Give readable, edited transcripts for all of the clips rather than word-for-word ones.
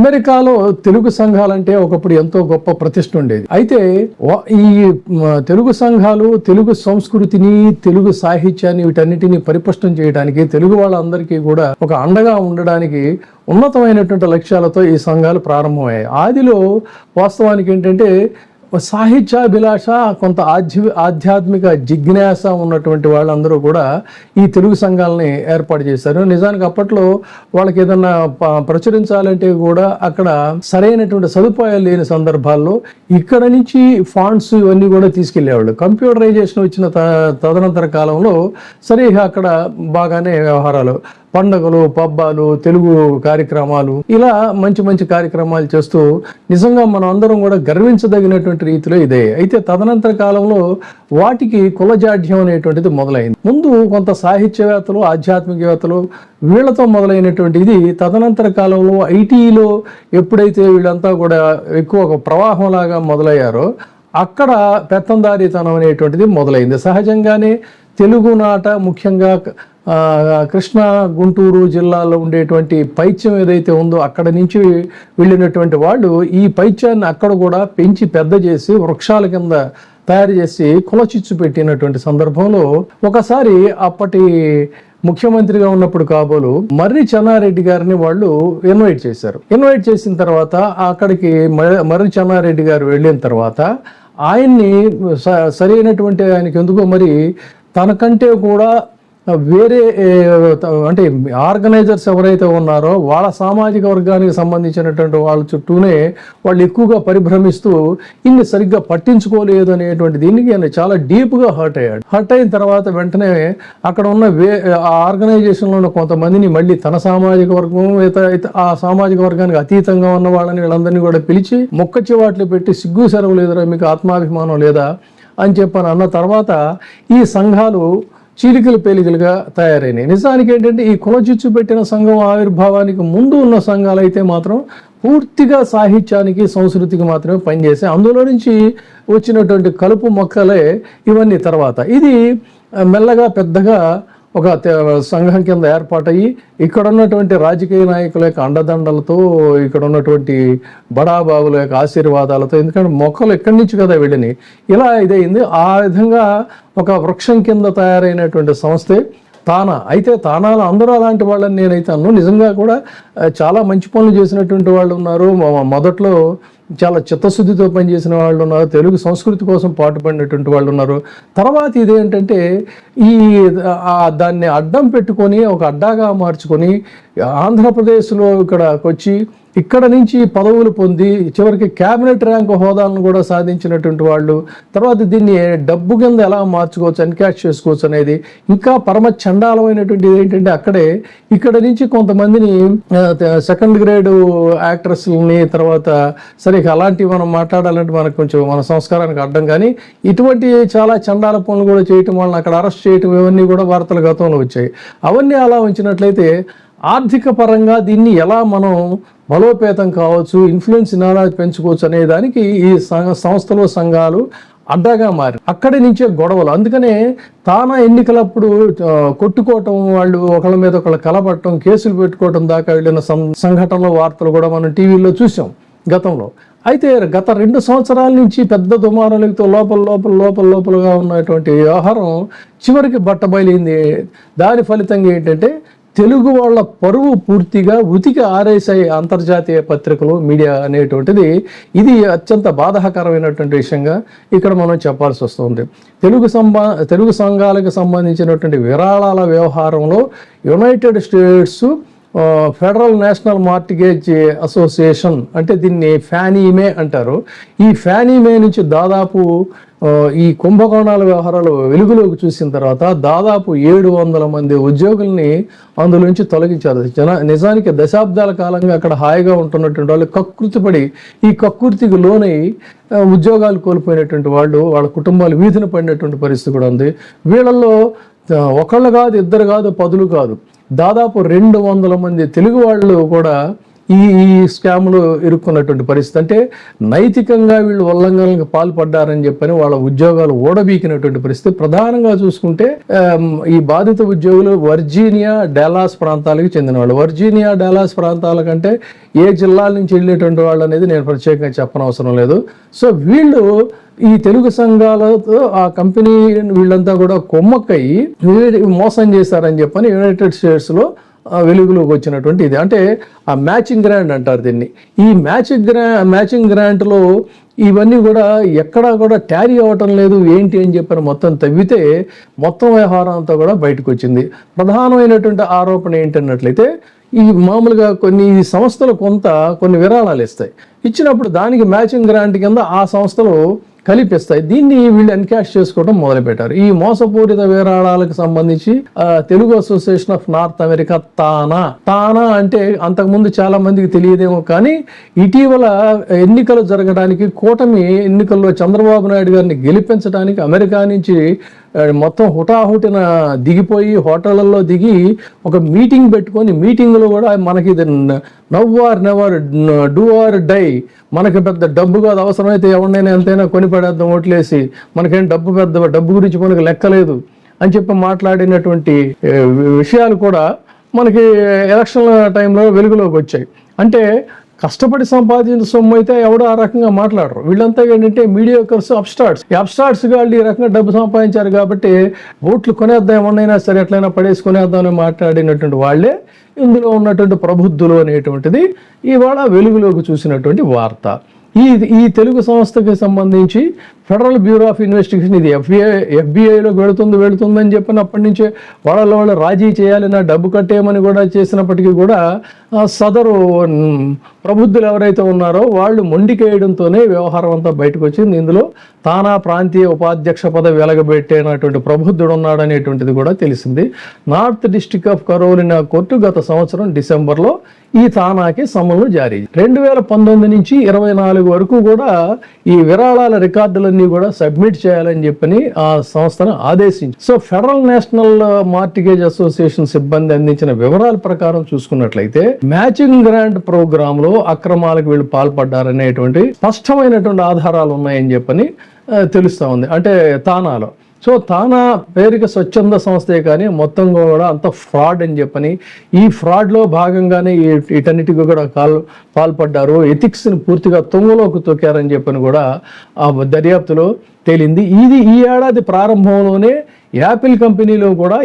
అమెరికాలో తెలుగు సంఘాలంటే ఒకప్పుడు ఎంతో గొప్ప ప్రతిష్ఠ ఉండేది. అయితే ఈ తెలుగు సంఘాలు తెలుగు సంస్కృతిని, తెలుగు సాహిత్యాన్ని, వీటన్నిటిని పరిపుష్టం చేయడానికి, తెలుగు వాళ్ళందరికీ కూడా ఒక అండగా ఉండడానికి ఉన్నతమైనటువంటి లక్ష్యాలతో ఈ సంఘాలు ప్రారంభమయ్యాయి. ఆదిలో వాస్తవానికి ఏంటంటే సాహిత్యాభిలాష, కొంత ఆధ్యాత్మిక జిజ్ఞాస ఉన్నటువంటి వాళ్ళందరూ కూడా ఈ తెలుగు సంఘాలని ఏర్పాటు చేశారు. నిజానికి అప్పట్లో వాళ్ళకి ఏదన్నా ప్రచురించాలంటే కూడా అక్కడ సరైనటువంటి సదుపాయాలు లేని సందర్భాల్లో ఇక్కడ నుంచి ఫాండ్స్ ఇవన్నీ కూడా తీసుకెళ్లేవాళ్ళు. కంప్యూటరైజేషన్ వచ్చిన తదనంతర కాలంలో సరే అక్కడ బాగానే వ్యవహారాలు, పండుగలు, పబ్బాలు, తెలుగు కార్యక్రమాలు, ఇలా మంచి మంచి కార్యక్రమాలు చేస్తూ నిజంగా మనం అందరం కూడా గర్వించదగినటువంటి రీతిలో ఇదే. అయితే తదనంతర కాలంలో వాటికి కులజాడ్యం అనేటువంటిది మొదలైంది. ముందు కొంత సాహిత్యవేత్తలు, ఆధ్యాత్మికవేత్తలు వీళ్లతో మొదలైనటువంటి ఇది తదనంతర కాలంలో ఐటీలో ఎప్పుడైతే వీళ్ళంతా కూడా ఎక్కువ ఒక ప్రవాహంలాగా మొదలయ్యారో అక్కడ పెత్తందారీతనం అనేటువంటిది మొదలైంది. సహజంగానే తెలుగునాట ముఖ్యంగా కృష్ణా, గుంటూరు జిల్లాలో ఉండేటువంటి పైత్యం ఏదైతే ఉందో అక్కడ నుంచి వెళ్ళినటువంటి వాళ్ళు ఈ పైత్యాన్ని అక్కడ కూడా పెంచి పెద్ద చేసి వృక్షాల కింద తయారు చేసి కులచిచ్చు పెట్టినటువంటి సందర్భంలో ఒకసారి అప్పటి ముఖ్యమంత్రిగా ఉన్నప్పుడు కాబోలు మర్రి చెన్నారెడ్డి గారిని వాళ్ళు ఇన్వైట్ చేశారు. ఇన్వైట్ చేసిన తర్వాత అక్కడికి మర్రి చెన్నారెడ్డి గారు వెళ్ళిన తర్వాత ఆయన్ని సరైనటువంటి ఆయనకి ఎందుకో మరి తనకంటే కూడా వేరే అంటే ఆర్గనైజర్స్ ఎవరైతే ఉన్నారో వాళ్ళ సామాజిక వర్గానికి సంబంధించినటువంటి వాళ్ళ చుట్టూనే వాళ్ళు ఎక్కువగా పరిభ్రమిస్తూ ఇన్ని సరిగ్గా పట్టించుకోలేదు అనేటువంటి దీనికి ఆయన చాలా డీప్గా హర్ట్ అయ్యాడు. హర్ట్ అయిన తర్వాత వెంటనే అక్కడ ఉన్న ఆ ఆర్గనైజేషన్లో ఉన్న కొంతమందిని మళ్ళీ తన సామాజిక వర్గం, ఆ సామాజిక వర్గానికి అతీతంగా ఉన్న వాళ్ళని వీళ్ళందరినీ కూడా పిలిచి మొక్క చివాట్లు పెట్టి సిగ్గు సెలవు లేదురా, మీకు ఆత్మాభిమానం లేదా అని చెప్పని అన్న తర్వాత ఈ సంఘాలు చీలికలు పేలికలుగా తయారైనాయి. నిజానికి ఏంటంటే ఈ కులచిచ్చు పెట్టిన సంఘం ఆవిర్భావానికి ముందు ఉన్న సంఘాలు అయితే మాత్రం పూర్తిగా సాహిత్యానికి, సంస్కృతికి మాత్రమే పనిచేసాయి. అందులో నుంచి వచ్చినటువంటి కలుపు మొక్కలే ఇవన్నీ. తర్వాత ఇది మెల్లగా పెద్దగా ఒక సంఘం కింద ఏర్పాటయ్యి ఇక్కడ ఉన్నటువంటి రాజకీయ నాయకుల యొక్క అండదండలతో, ఇక్కడ ఉన్నటువంటి బడాబాబుల యొక్క ఆశీర్వాదాలతో, ఎందుకంటే మొక్కలు ఎక్కడి నుంచి కదా వెళ్ళినాయి, ఇలా ఇదైంది. ఆ విధంగా ఒక వృక్షం కింద తయారైనటువంటి సంస్థే తానా. అయితే తానాలో అందరూ అలాంటి వాళ్ళని నేనైతే అన్ను. నిజంగా కూడా చాలా మంచి పనులు చేసినటువంటి వాళ్ళు ఉన్నారు. మొదట్లో చాలా చిత్తశుద్ధితో పనిచేసిన వాళ్ళు ఉన్నారు. తెలుగు సంస్కృతి కోసం పాటుపడినటువంటి వాళ్ళు ఉన్నారు. తర్వాత ఇదేంటంటే ఈ దాన్ని అడ్డం పెట్టుకొని ఒక అడ్డాగా మార్చుకొని ఆంధ్రప్రదేశ్లో ఇక్కడికి వచ్చి ఇక్కడ నుంచి పదవులు పొంది చివరికి క్యాబినెట్ ర్యాంక్ హోదాలను కూడా సాధించినటువంటి వాళ్ళు. తర్వాత దీన్ని డబ్బు కింద ఎలా మార్చుకోవచ్చు, ఎన్కాష్ చేసుకోవచ్చు అనేది ఇంకా పరమ చండాలమైనటువంటిది ఏంటంటే అక్కడే ఇక్కడ నుంచి కొంతమందిని సెకండ్ గ్రేడ్ యాక్ట్రెస్ని, తర్వాత సరే అలాంటివి మనం మాట్లాడాలంటే మనకు కొంచెం మన సంస్కారానికి అడ్డం, కానీ ఇటువంటి చాలా చండాల పనులు కూడా చేయటం, వాళ్ళని అక్కడ అరెస్ట్ చేయటం, ఇవన్నీ కూడా వార్తల గతంలో వచ్చాయి. అవన్నీ అలా ఉంచినట్లయితే ఆర్థిక పరంగా దీన్ని ఎలా మనం బలోపేతం కావచ్చు, ఇన్ఫ్లుయెన్స్ ఎలా పెంచుకోవచ్చు అనే దానికి ఈ సంస్థలు, సంఘాలు అడ్డాగా మారి అక్కడి నుంచే గొడవలు. అందుకనే తానా ఎన్నికలప్పుడు కొట్టుకోవటం, వాళ్ళు ఒకళ్ళ మీద ఒకళ్ళు కలపట్టడం, కేసులు పెట్టుకోవటం దాకా వెళ్ళిన సంఘటనల వార్తలు కూడా మనం టీవీలో చూసాం గతంలో. అయితే గత 2 సంవత్సరాల నుంచి పెద్ద దుమారాలతో లోపలగా ఉన్నటువంటి వ్యవహారం చివరికి బట్టబయలింది. దాని ఫలితంగా ఏంటంటే తెలుగు వాళ్ళ పరువు పూర్తిగా ఉతికి ఆరేసాయి అంతర్జాతీయ పత్రికలు, మీడియా అనేటువంటిది. ఇది అత్యంత బాధాకరమైనటువంటి విషయంగా ఇక్కడ మనం చెప్పాల్సి వస్తుంది. తెలుగు సంఘాలకు సంబంధించినటువంటి విరాళాల వ్యవహారంలో United states federal National Mortgage association, అంటే దీన్ని ఫ్యానీమే అంటారు. ఈ ఫ్యానీమే నుంచి దాదాపు ఈ కుంభకోణాల వ్యవహారాలు వెలుగులోకి చూసిన తర్వాత దాదాపు 700 మంది ఉద్యోగుల్ని అందులోంచి తొలగించారు. నిజానికి దశాబ్దాల కాలంగా అక్కడ హాయిగా ఉంటున్నటువంటి వాళ్ళు కక్కుర్తిపడి ఈ కక్కుర్తికి లోనై ఉద్యోగాలు కోల్పోయినటువంటి వాళ్ళు, వాళ్ళ కుటుంబాలు వీధిన పడినటువంటి పరిస్థితి కూడా ఉంది. వీళ్ళల్లో ఒకళ్ళు కాదు, ఇద్దరు కాదు, 10 కాదు, దాదాపు 200 మంది తెలుగు వాళ్ళు కూడా ఈ స్కాములు ఇరుక్కున్నటువంటి పరిస్థితి. అంటే నైతికంగా వీళ్ళు ఉల్లంఘనలకు పాల్పడ్డారని చెప్పని వాళ్ళ ఉద్యోగాలు ఓడబీకినటువంటి పరిస్థితి. ప్రధానంగా చూసుకుంటే ఈ బాధిత ఉద్యోగులు వర్జీనియా, డాలాస్ ప్రాంతాలకు చెందిన వాళ్ళు. వర్జీనియా, డాలాస్ ప్రాంతాల కంటే ఏ జిల్లాల నుంచి వెళ్ళినటువంటి వాళ్ళు అనేది నేను ప్రత్యేకంగా చెప్పనవసరం లేదు. సో వీళ్ళు ఈ తెలుగు సంఘాలతో ఆ కంపెనీ వీళ్ళంతా కూడా కొమ్మక్కయి మోసం చేశారని చెప్పని యునైటెడ్ స్టేట్స్లో వెలుగులోకి వచ్చినటువంటి ఇది. అంటే ఆ మ్యాచింగ్ గ్రాంట్ అంటారు దీన్ని. ఈ మ్యాచింగ్ గ్రాంట్లో ఇవన్నీ కూడా ఎక్కడా కూడా టారీ అవ్వటం లేదు ఏంటి అని చెప్పని మొత్తం తవ్వితే మొత్తం వ్యవహారం అంతా కూడా బయటకు వచ్చింది. ప్రధానమైనటువంటి ఆరోపణ ఏంటన్నట్లయితే ఈ మామూలుగా కొన్ని సంస్థలు కొన్ని విరాళాలు ఇస్తాయి. ఇచ్చినప్పుడు దానికి మ్యాచింగ్ గ్రాంట్ కింద ఆ సంస్థలు కలిపిస్తాయి. దీన్ని వీళ్ళు ఎన్కాష్ చేసుకోవడం మొదలుపెట్టారు. ఈ మోసపూరిత విరాళాలకు సంబంధించి Telugu Association of North America TANA అంటే అంతకుముందు చాలా మందికి తెలియదేమో కానీ ఇటీవల ఎన్నికలు జరగడానికి కూటమి ఎన్నికల్లో చంద్రబాబు నాయుడు గారిని గెలిపించడానికి అమెరికా నుంచి మొత్తం హుటాహుటిన దిగిపోయి హోటళ్లలో దిగి ఒక మీటింగ్ పెట్టుకొని మీటింగ్లో కూడా మనకి now or never, do or die, మనకి పెద్ద డబ్బు కాదు, అవసరమైతే ఎవరినైనా ఎంతైనా కొనిపడేద్దాం ఓట్లేసి, మనకేం డబ్బు గురించి మనకు లెక్కలేదు అని చెప్పి మాట్లాడినటువంటి విషయాలు కూడా మనకి ఎలక్షన్ టైంలో వెలుగులోకి వచ్చాయి. అంటే కష్టపడి సంపాదించిన సొమ్ము అయితే ఎవడో ఆ రకంగా మాట్లాడరు. వీళ్ళంతా ఏంటంటే మీడియోకర్స్, అప్స్టార్ట్స్ వాళ్ళు ఈ రకంగా డబ్బు సంపాదించారు కాబట్టి ఓట్లు కొనేద్దాం, ఎవరినైనా సరే ఎట్లయినా పడేసి కొనేద్దామని మాట్లాడినటువంటి వాళ్ళే ఇందులో ఉన్నటువంటి ప్రబుద్ధులు అనేటువంటిది ఇవాళ వెలుగులోకి చూసినటువంటి వార్త. ఈ తెలుగు సంస్థకి సంబంధించి ఫెడరల్ బ్యూరో ఆఫ్ ఇన్వెస్టిగేషన్ ఇది ఎఫ్బిఐలోకి వెళుతుందని చెప్పిన అప్పటి నుంచే వాళ్ళు రాజీ చేయాలని డబ్బు కట్టేయమని కూడా చేసినప్పటికీ కూడా సదరు ప్రబుద్ధులు ఎవరైతే ఉన్నారో వాళ్ళు మొండికేయడంతోనే వ్యవహారం అంతా బయటకు వచ్చింది. ఇందులో తానా ప్రాంతీయ ఉపాధ్యక్ష పదవి వెలగబెట్టేనటువంటి ప్రబుద్ధుడు ఉన్నాడనేటువంటిది కూడా తెలిసింది. North district of Carolina court గత సంవత్సరం డిసెంబర్లో ఈ తానాకి సమన్లు జారీ 2019 నుంచి 24 వరకు కూడా ఈ విరాళాల రికార్డులన్నీ కూడా సబ్మిట్ చేయాలని చెప్పని ఆ సంస్థను ఆదేశించి. So Federal National Mortgage Association సిబ్బంది అందించిన వివరాల ప్రకారం చూసుకున్నట్లయితే మ్యాచింగ్ గ్రాంట్ ప్రోగ్రామ్ లో అక్రమాలకు వీళ్ళు పాల్పడ్డారనేటువంటి స్పష్టమైనటువంటి ఆధారాలు ఉన్నాయని చెప్పని తెలుస్తా ఉంది. అంటే తానాలో సో తానా పేరుకి స్వచ్ఛంద సంస్థే కానీ మొత్తం కూడా అంత ఫ్రాడ్ అని చెప్పని ఈ ఫ్రాడ్లో భాగంగానే వీటన్నిటికీ కూడా పాల్పడ్డారు, ఎథిక్స్ని పూర్తిగా తొంగలోకి తొక్కారని చెప్పని కూడా ఆ దర్యాప్తులో తేలింది. ఈ ఏడాది ప్రారంభంలోనే యాపిల్ కంపెనీలో కూడా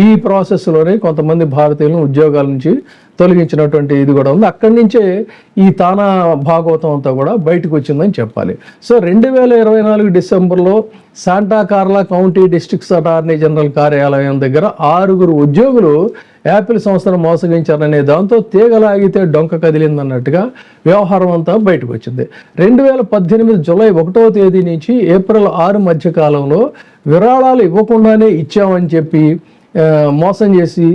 ఈ ప్రాసెస్లోనే కొంతమంది భారతీయులను ఉద్యోగాల నుంచి తొలగించినటువంటి ఇది కూడా ఉంది. అక్కడి నుంచే ఈ తానా భాగవతం అంతా కూడా బయటకు వచ్చిందని చెప్పాలి. సో 2024 డిసెంబర్లో Santa Clara County district attorney general కార్యాలయం దగ్గర 6 ఉద్యోగులు యాపిల్ సంస్థను మోసగించారనే దాంతో తీగలాగితే డొంక కదిలిందన్నట్టుగా వ్యవహారం అంతా బయటకు వచ్చింది. 2018 జూలై 1వ తేదీ నుంచి ఏప్రిల్ 6 మధ్య కాలంలో విరాళాలు ఇవ్వకుండానే ఇచ్చామని చెప్పి మోసం చేసి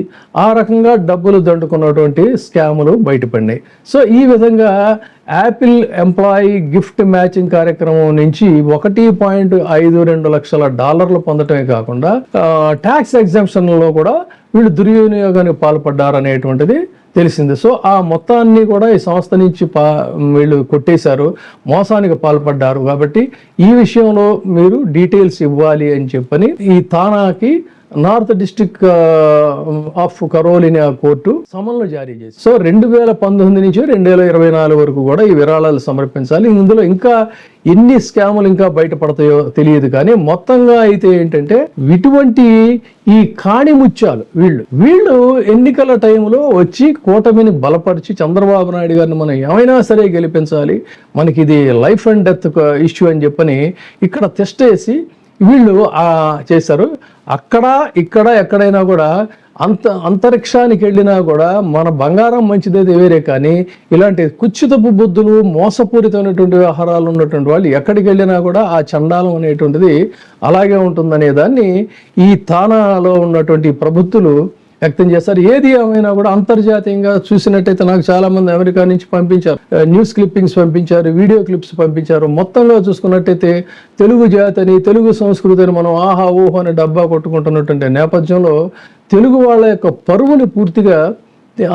ఆ రకంగా డబ్బులు దండుకున్నటువంటి స్కాములు బయటపడినాయి. సో ఈ విధంగా యాపిల్ ఎంప్లాయీ గిఫ్ట్ మ్యాచింగ్ కార్యక్రమం నుంచి $1.52 లక్షల పొందటమే కాకుండా ట్యాక్స్ ఎగ్జంప్షన్లో కూడా వీళ్ళు దుర్వినియోగానికి పాల్పడ్డారనేటువంటిది తెలిసింది. సో ఆ మొత్తాన్ని కూడా ఈ సంస్థ నుంచి వీళ్ళు కొట్టేశారు, మోసానికి పాల్పడ్డారు. కాబట్టి ఈ విషయంలో మీరు డీటెయిల్స్ ఇవ్వాలి అని చెప్పని ఈ తానాకి North district of Carolina court సమన్లు జారీ చేసి సో 2019 నుంచి 2024 వరకు కూడా ఈ విరాళాలు సమర్పించాలి. ఇందులో ఇంకా ఎన్ని స్కాములు ఇంకా బయటపడతాయో తెలియదు కానీ మొత్తంగా అయితే ఏంటంటే ఇటువంటి ఈ కాణిముత్యాలు వీళ్ళు ఎన్నికల టైంలో వచ్చి కూటమిని బలపరిచి చంద్రబాబు నాయుడు గారిని మనం ఏమైనా సరే గెలిపించాలి, మనకి ఇది లైఫ్ అండ్ డెత్ ఇష్యూ అని చెప్పని ఇక్కడ తెస్టేసి వీళ్ళు చేశారు. ఇక్కడ ఎక్కడైనా కూడా అంతరిక్షానికి వెళ్ళినా కూడా మన బంగారం మంచిదైతే వేరే కానీ ఇలాంటి కుచ్చితపు బుద్ధులు మోసపూరితమైనటువంటి వ్యవహారాలు ఉన్నటువంటి వాళ్ళు ఎక్కడికి వెళ్ళినా కూడా ఆ చండాలం అనేటువంటిది అలాగే ఉంటుందనే దాన్ని ఈ తానాలో ఉన్నటువంటి ప్రబుద్ధులు వ్యక్తం చేస్తారు. ఏది ఏమైనా కూడా అంతర్జాతీయంగా చూసినట్టయితే నాకు చాలా మంది అమెరికా నుంచి పంపించారు, న్యూస్ క్లిప్పింగ్స్ పంపించారు, వీడియో క్లిప్స్ పంపించారు. మొత్తంగా చూసుకున్నట్టయితే తెలుగు జాతిని, తెలుగు సంస్కృతిని మనం ఆహా ఊహో అని డబ్బా కొట్టుకుంటున్నటువంటి నేపథ్యంలో తెలుగు వాళ్ళ యొక్క పరువుని పూర్తిగా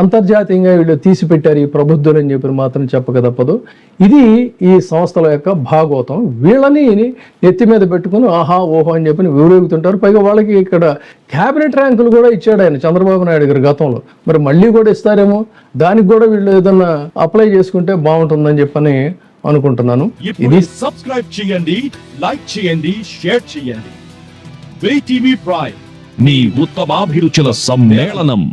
అంతర్జాతీయంగా వీళ్ళు తీసిపెట్టారు ఈ ప్రబుద్ధులు అని చెప్పి మాత్రం చెప్పక తప్పదు. ఇది ఈ సంస్థల యొక్క భాగవతం. వీళ్ళని నెత్తి మీద పెట్టుకుని ఆహా ఓహో అని చెప్పి వివరేగుతుంటారు. పైగా వాళ్ళకి ఇక్కడ క్యాబినెట్ ర్యాంకులు కూడా ఇచ్చాడు ఆయన చంద్రబాబు నాయుడు గారు గతంలో. మరి మళ్ళీ కూడా ఇస్తారేమో, దానికి కూడా వీళ్ళు ఏదన్నా అప్లై చేసుకుంటే బాగుంటుందని చెప్పని అనుకుంటున్నాను. ఇది సబ్స్క్రైబ్ చేయండి, లైక్ చేయండి, షేర్ చేయండి. VTV ప్రైమ్, మీ ఉత్తమాభిరుచుల సమ్మేళనం.